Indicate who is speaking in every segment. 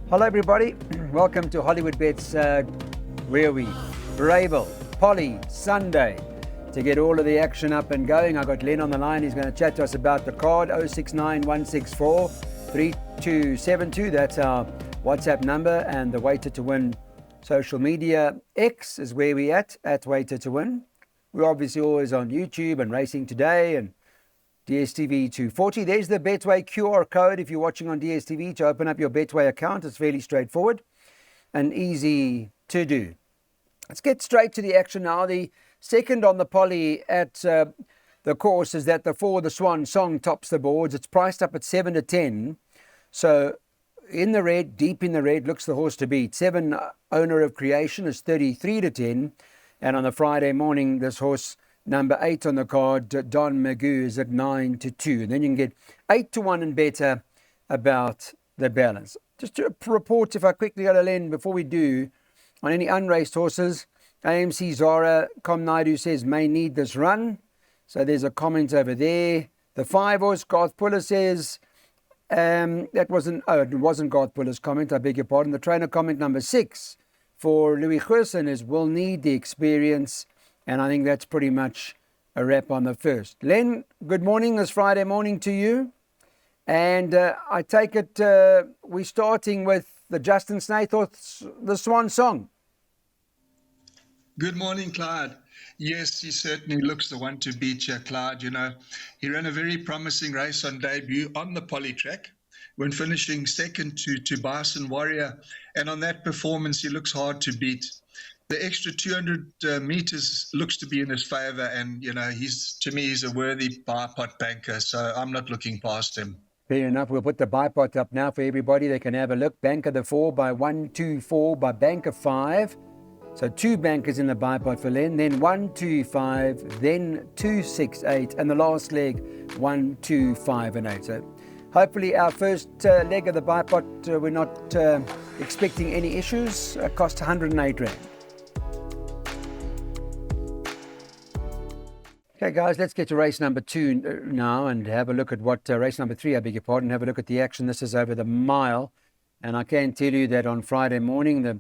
Speaker 1: Hello everybody, welcome to Hollywood Bets, where we Brable, Polly, Sunday. To get all of the action up and going, I got Len on the line. He's going to chat to us about the card, 0691643272. That's our WhatsApp number, and the Waiter to Win social media. X is where we at Waiter to Win. We're obviously always on YouTube and Racing Today and DSTV 240. There's the Betway QR code if you're watching on DSTV to open up your Betway account. It's fairly straightforward and easy to do. Let's get straight to the action now. The second on the Polly at the course is that the Swan Song tops the boards. It's priced up at 7-10. So in the red, deep in the red, looks the horse to beat. 7 Owner of Creation is 33-10. And on the Friday morning, this horse, number 8 on the card, Don Magoo, is at 9-2. And then you can get 8-1 and better about the balance. Just to report, if I quickly go to Len before we do, on any unraced horses, AMC Zara, Comnaidu says may need this run. So there's a comment over there. The 5 horse, Garth Puller says, it wasn't Garth Puller's comment, I beg your pardon. The trainer comment number 6 for Louis Gerson is will need the experience. And I think that's pretty much a wrap on the first. Len, good morning this Friday morning to you. And I take it we're starting with the Justin Snaithorst, the Swan Song.
Speaker 2: Good morning, Clyde. Yes, he certainly looks the one to beat here, Clyde. You know, he ran a very promising race on debut on the Poly track when finishing second to Bison Warrior. And on that performance, he looks hard to beat. The extra 200 meters looks to be in his favor. And, you know, to me, he's a worthy buy-pot banker. So I'm not looking past him.
Speaker 1: Fair enough. We'll put the buy pot up now for everybody. They can have a look. Banker the 4 by 124 by banker 5. So 2 bankers in the buy pot for Len. Then 125, then 268, and the last leg 125 and 8. So hopefully our first leg of the buy pot, we're not expecting any issues. It cost 108 Rand. Okay, guys, let's get to race number 2 now and have a look at what race number 3, I beg your pardon, have a look at the action. This is over the mile. And I can tell you that on Friday morning, the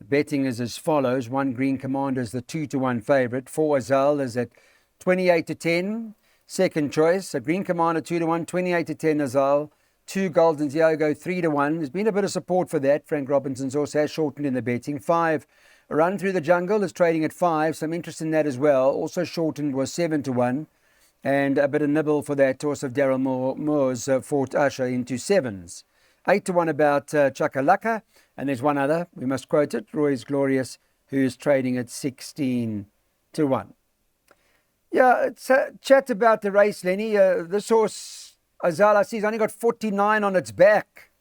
Speaker 1: betting is as follows. 1 Green Commander is the 2-1 favourite. 4 Azal is at 28-10. Second choice, a Green Commander 2-1, 28-10 Azal. 2 Golden Diogo 3-1. There's been a bit of support for that. Frank Robinson's also has shortened in the betting. 5 Run Through the Jungle is trading at 5. Some interest in that as well. Also shortened was 7-1. And a bit of nibble for that horse of Daryl Moore's Fort Usher into 7s. 8-1 about Chakalaka. And there's one other, we must quote it, Roy's Glorious, who's trading at 16-1. Yeah, it's a chat about the race, Lenny. This horse, Azala, he's only got 49 on its back.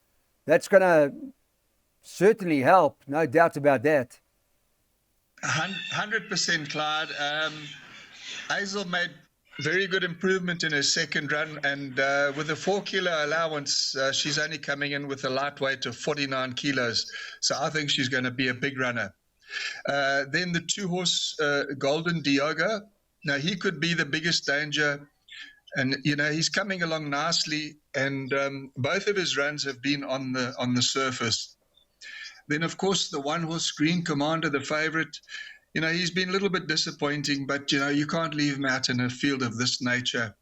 Speaker 1: That's going to certainly help, no doubt about that.
Speaker 2: 100%, Clyde. Hazel made very good improvement in her second run, and with a 4 kilo allowance, she's only coming in with a lightweight of 49 kilos. So I think she's going to be a big runner. Then the 2 horse Golden Diogo. Now he could be the biggest danger, and you know he's coming along nicely, and both of his runs have been on the surface. Then, of course, the 1 horse Green Commander, the favorite, you know, he's been a little bit disappointing, but, you know, you can't leave him out in a field of this nature.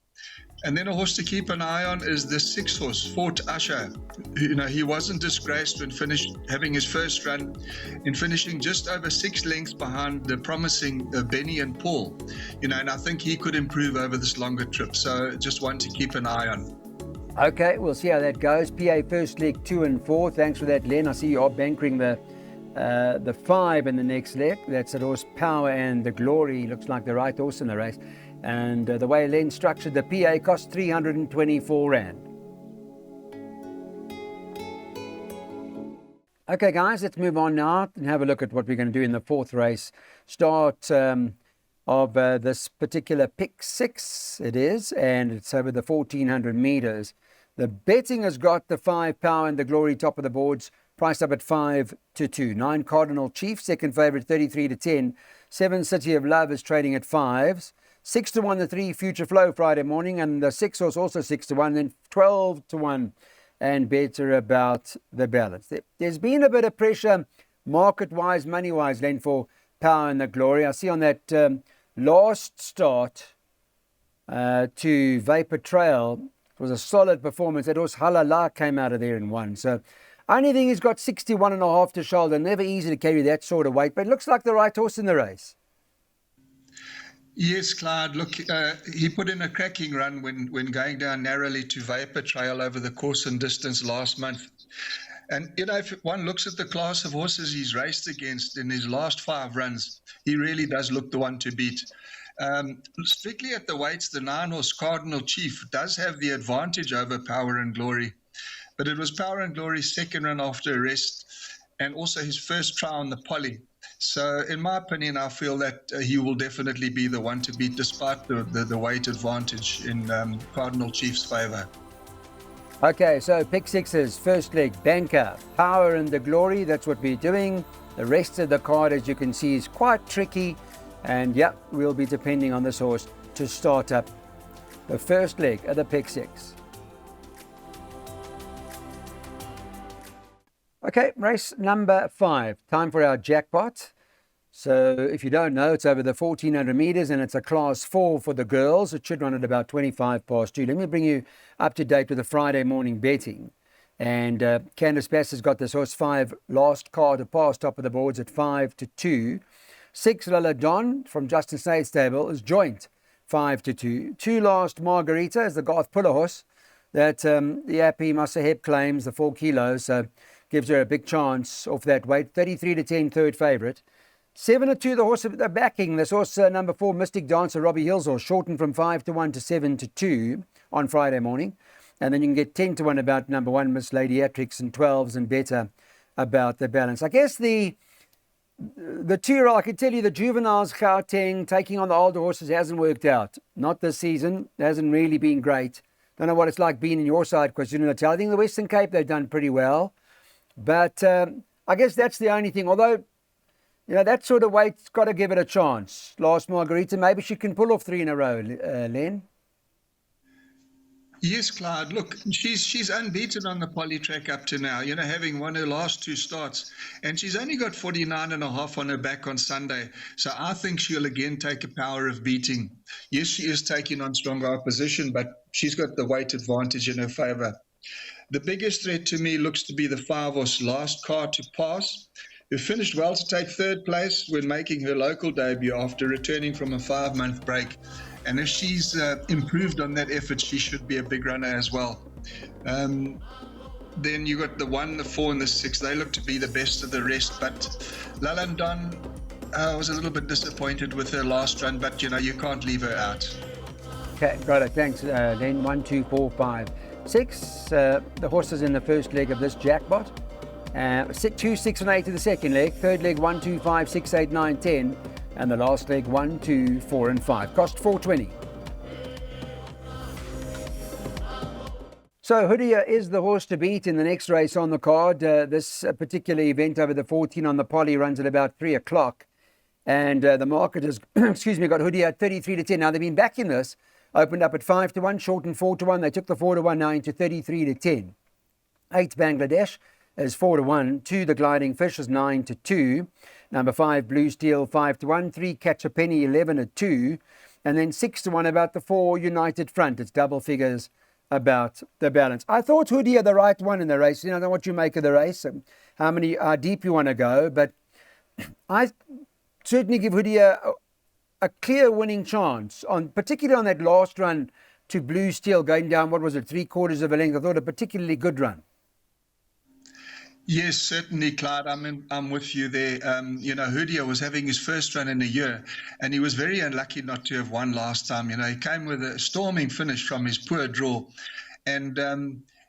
Speaker 2: And then a horse to keep an eye on is the 6 horse, Fort Usher. You know, he wasn't disgraced when having his first run in finishing just over 6 lengths behind the promising Benny and Paul. You know, and I think he could improve over this longer trip. So just one to keep an eye on.
Speaker 1: Okay, we'll see how that goes. PA first leg 2 and 4. Thanks for that, Len. I see you are bankering the 5 in the next leg. That's at horse Power and the Glory. Looks like the right horse in the race. And the way Len structured the PA cost 324 Rand. Okay, guys, let's move on now and have a look at what we're going to do in the 4th race. Start of this particular pick 6 it is, and it's over the 1400 meters. The betting has got the 5 Power and the Glory top of the boards, priced up at 5-2. 9 Cardinal Chief, second favourite, 33-10. 7 City of Love is trading at 5s. 6-1 the 3 Future Flow Friday morning, and the 6 horse also 6-1. Then 12-1 and better about the balance. There's been a bit of pressure market-wise, money-wise, Len, for Power and the Glory. I see on that last start to Vapor Trail, it was a solid performance. That horse Halala came out of there and won. So only thing, he's got 61.5 to shoulder. Never easy to carry that sort of weight, but it looks like the right horse in the race.
Speaker 2: Yes, Clyde. Look, he put in a cracking run when going down narrowly to Vapor Trail over the course and distance last month. And, if one looks at the class of horses he's raced against in his last 5 runs, he really does look the one to beat. Strictly at the weights, the 9-horse Cardinal Chief does have the advantage over Power and Glory. But it was Power and Glory's second run after a rest and also his first try on the poly. So in my opinion, I feel that he will definitely be the one to beat despite the weight advantage in Cardinal Chief's favour.
Speaker 1: Okay, so pick sixes, first leg, Banker, Power and the Glory, that's what we're doing. The rest of the card, as you can see, is quite tricky. And yeah, we'll be depending on this horse to start up the first leg of the pick six. Okay, race number 5. Time for our jackpot. So if you don't know, it's over the 1400 meters and it's a class 4 for the girls. It should run at about 25 past 2. Let me bring you up to date with the Friday morning betting. And Candice Bass has got this horse 5 last card to pass, top of the boards at 5 to 2. 6 Lala Don from Justin Snade's stable is joint 5 to 2. 2 last Margarita is the Garth Puller horse that the Appy Masaheb claims, the 4 kilos. So gives her a big chance off that weight. 33 to 10, third favourite. 7 to 2, the horse they're backing. This horse, number 4, Mystic Dancer, Robbie Hill's horse, shortened from 5 to 1 to 7 to 2 on Friday morning. And then you can get 10 to 1 about number 1, Miss Ladiatrix, and 12s and better about the balance. I guess the 2-year-old, I can tell you the juveniles, Gauteng, taking on the older horses hasn't worked out. Not this season. It hasn't really been great. Don't know what it's like being in your side, KwaZulu-Natal. I think the Western Cape, they've done pretty well. But I guess that's the only thing. Although, that sort of weight's got to give it a chance. Last Margarita, maybe she can pull off 3 in a row, Len.
Speaker 2: Yes, Clyde. Look, she's unbeaten on the poly track up to now, having won her last 2 starts. And she's only got 49.5 on her back on Sunday. So I think she'll again take a power of beating. Yes, she is taking on stronger opposition, but she's got the weight advantage in her favour. The biggest threat to me looks to be the 5-horse Last Car to Pass, who finished well to take 3rd place when making her local debut after returning from a 5-month break. And if she's improved on that effort, she should be a big runner as well. Then you got the 1, the 4, and the 6. They look to be the best of the rest. But Lalandon was a little bit disappointed with her last run, but you can't leave her out.
Speaker 1: Okay, got it. Thanks, Len. 1, 2, 4, 5, 6. The horses in the first leg of this jackpot. 2, 6, and 8 to the second leg. Third leg, 1, 2, 5, 6, 8, 9, 10. And the last leg, 1, 2, 4, and 5. Cost $4.20. So Hoodia is the horse to beat in the next race on the card. This particular event over the 14 on the poly runs at about 3 o'clock. And the market has, got Hoodia at 33 to 10. Now they've been back in this. Opened up at 5 to 1, shortened 4 to 1. They took the 4 to 1 now into 33 to 10. 8 Bangladesh is 4 to 1. 2 The Gliding Fish is 9 to 2. Number 5 Blue Steel 5 to 1. 3 Catch a Penny 11 to 2. And then 6 to 1 about the 4 United Front. It's double figures about the balance. I thought Hoodia the right one in the race. I don't know what you make of the race and how many deep you want to go, but I certainly give Hoodia a clear winning chance, particularly on that last run to Blue Steel going down, 3/4 of a length. I thought a particularly good run.
Speaker 2: Yes, certainly, Clyde. I'm with you there. Hoodia was having his first run in a year, and he was very unlucky not to have won last time. He came with a storming finish from his poor draw. And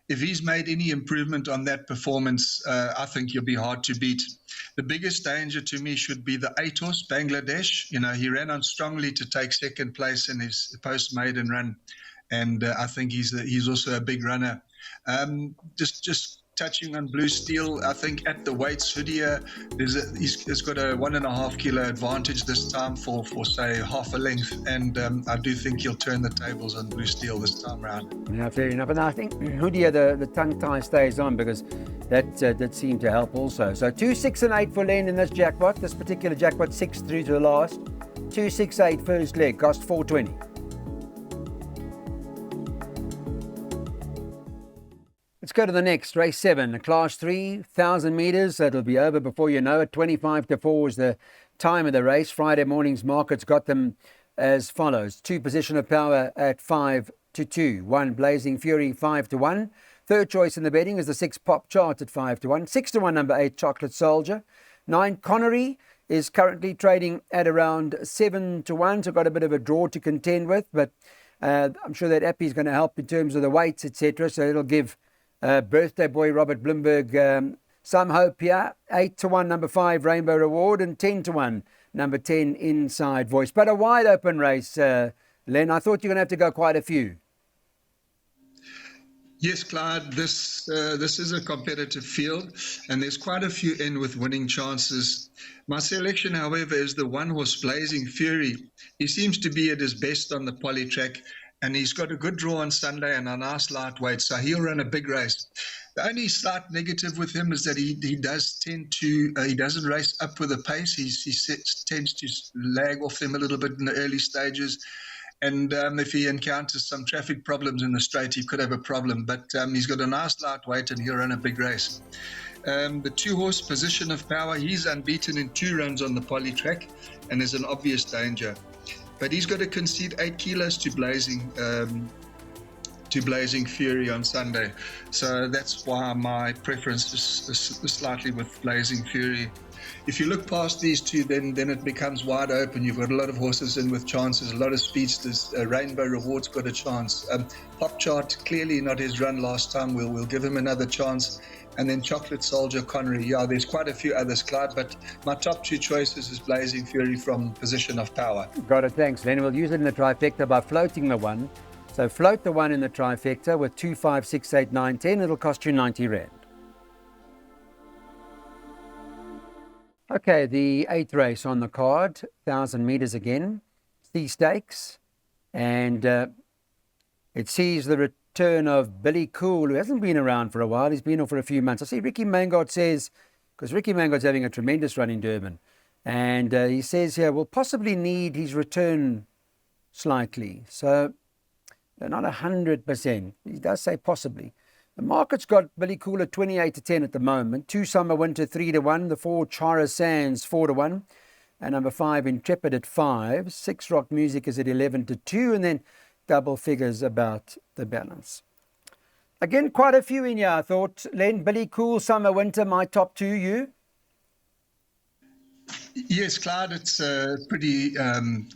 Speaker 2: if he's made any improvement on that performance, I think he'll be hard to beat. The biggest danger to me should be the 8-horse, Bangladesh. He ran on strongly to take second place in his post-maiden run. And I think he's also a big runner. Just touching on Blue Steel. I think at the weights, Hoodia, he's got a 1.5 kilo advantage this time for say half a length, and I do think he'll turn the tables on Blue Steel this time round.
Speaker 1: Yeah, fair enough. And I think Hoodia, the tongue tie stays on because that seemed to help also. So 2, 6 and 8 for Len in this jackpot. This particular jackpot, 6 through to the last. 2, 6, 8 first leg, cost 420. Let's go to the next, race 7, class 3, 1,000 metres. That'll be over before you know it. 25 to 4 is the time of the race. Friday morning's markets got them as follows. 2, Position of Power at 5 to 2. 1, Blazing Fury, 5 to 1. Third choice in the betting is the 6, Pop Chart at 5 to 1. 6 to 1, number 8, Chocolate Soldier. 9, Connery is currently trading at around 7 to 1. So got a bit of a draw to contend with, but I'm sure that Appy is going to help in terms of the weights, etc. So it'll give birthday boy Robert Bloomberg some hope here. 8 to 1, number 5, Rainbow Reward, and 10 to 1, number 10, Inside Voice. But a wide open race, Len. I thought you're going to have to go quite a few.
Speaker 2: Yes, Clyde, this is a competitive field, and there's quite a few in with winning chances. My selection, however, is the 1 horse Blazing Fury. He seems to be at his best on the poly track, and he's got a good draw on Sunday and a nice lightweight, so he'll run a big race. The only slight negative with him is that he does tend to, he doesn't race up with the pace. He tends to lag off them a little bit in the early stages. And if he encounters some traffic problems in the straight, he could have a problem. But he's got a nice lightweight and he'll run a big race. The 2 horse Position of Power, he's unbeaten in 2 runs on the poly track and is an obvious danger. But he's got to concede 8 kilos to Blazing Fury on Sunday. So that's why my preference is slightly with Blazing Fury. If you look past these 2, then it becomes wide open. You've got a lot of horses in with chances, a lot of speedsters. Rainbow Reward's got a chance. Pop Chart, clearly not his run last time. We'll give him another chance. And then Chocolate Soldier, Connery. Yeah, there's quite a few others, Clyde, but my top 2 choices is Blazing Fury from Position of Power.
Speaker 1: Got it, thanks, Len. We'll use it in the trifecta by floating the 1. So float the 1 in the trifecta with 2, 5, 6, 8, 9, 10. It'll cost you 90 Rand. Okay, the 8th race on the card, 1,000 metres again, C Stakes, and it sees the return of Billy Cool, who hasn't been around for a while. He's been off for a few months. I see Ricky Mangard says, because Ricky Mangard's having a tremendous run in Durban, and he says here, we'll possibly need his return slightly. So they're not 100%. He does say possibly. The market's got Billy Cool at 28 to 10 at the moment. 2 Summer Winter 3 to 1. The 4 Chara Sands 4 to 1. And number 5 Intrepid at 5. 6 Rock Music is at 11 to 2. And then double figures about the balance. Again, quite a few in here, I thought. Len, Billy Cool, Summer Winter, my top 2, you?
Speaker 2: Yes, Clyde, it's a pretty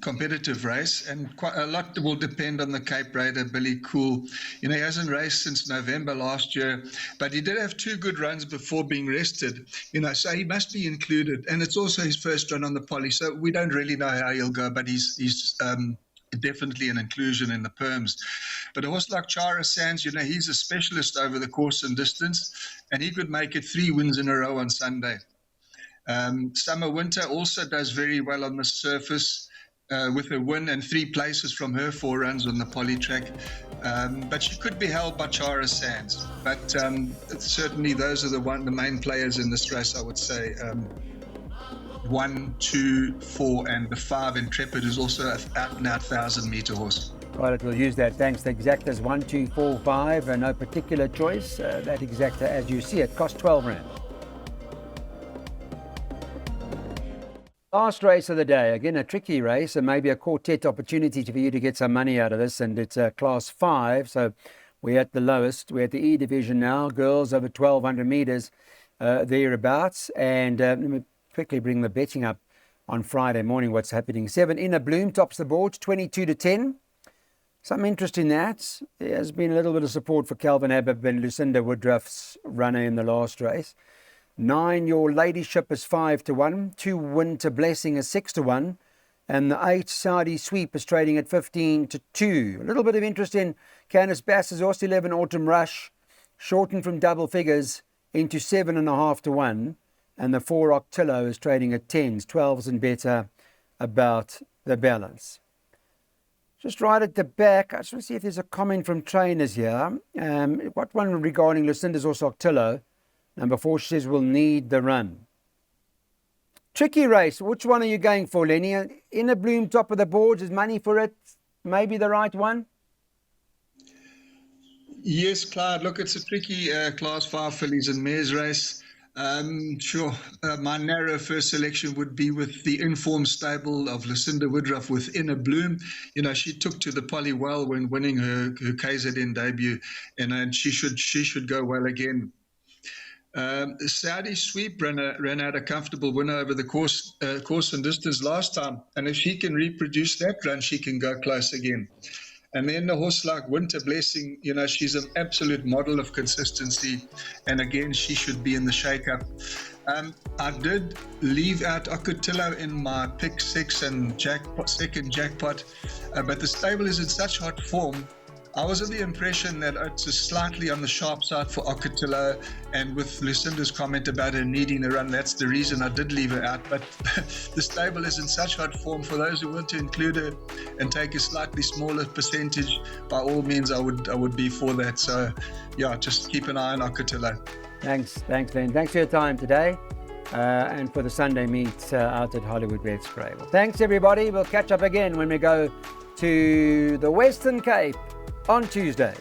Speaker 2: competitive race, and quite a lot will depend on the Cape Raider, Billy Cool. You know, he hasn't raced since November last year, but he did have 2 good runs before being rested, you know, so he must be included. And it's also his first run on the poly, so we don't really know how he'll go, but he's definitely an inclusion in the perms. But a horse like Chara Sands, you know, he's a specialist over the course and distance, and he could make it 3 wins in a row on Sunday. Summer Winter also does very well on the surface with a win and 3 places from her 4 runs on the poly track. But she could be held by Chara Sands. But certainly those are the main players in this race, I would say. 1, 2, 4, and the 5 Intrepid is also an out-and-out 1,000-metre horse.
Speaker 1: Right, we'll use that. Thanks. The exactas 1, 2, 4, 5, and no particular choice. That exacta, as you see it, costs 12 Rand. Last race of the day, again a tricky race and maybe a quartet opportunity for you to get some money out of this, and it's class 5, so we're at the lowest. We're at the E division now, girls over 1,200 metres thereabouts, and let me quickly bring the betting up on Friday morning, what's happening. 7 Inner Bloom tops the board, 22 to 10. Some interest in that. There has been a little bit of support for Calvin Habib and Lucinda Woodruff's runner in the last race. 9, Your Ladyship is 5 to 1. 2, Winter Blessing is 6 to 1. And the 8, Saudi Sweep is trading at 15 to 2. A little bit of interest in Candice Bass's horse 11, Autumn Rush, shortened from double figures into 7.5 to 1, and the 4 Octillo is trading at 10s, 12s and better about the balance. Just right at the back, I just want to see if there's a comment from trainers here. What one regarding Lucinda's Horse Octillo? Number 4, she says, will need the run. Tricky race. Which one are you going for, Lenny? Inner Bloom, top of the boards, is money for it maybe the right one?
Speaker 2: Yes, Clyde. Look, it's a tricky Class 5 fillies and mares race. Sure. My narrow first selection would be with the informed stable of Lucinda Woodruff with Inner Bloom. You know, she took to the Polly well when winning her KZN debut, and she should go well again. Saudi Sweep ran out a comfortable winner over the course and distance last time, and if she can reproduce that run, she can go close again. And then a horse like Winter Blessing, you know, she's an absolute model of consistency, and again, she should be in the shake-up. I did leave out Ocotillo in my pick 6 and second jackpot, but the stable is in such hot form. I was of the impression that it's slightly on the sharp side for Ocotillo, and with Lucinda's comment about her needing a run, that's the reason I did leave her out. But the stable is in such hot form. For those who want to include her and take a slightly smaller percentage, by all means, I would be for that. So, yeah, just keep an eye on Ocotillo.
Speaker 1: Thanks, Len. Thanks for your time today, and for the Sunday meet out at Hollywood Red Spray. Well, thanks, everybody. We'll catch up again when we go to the Western Cape on Tuesday.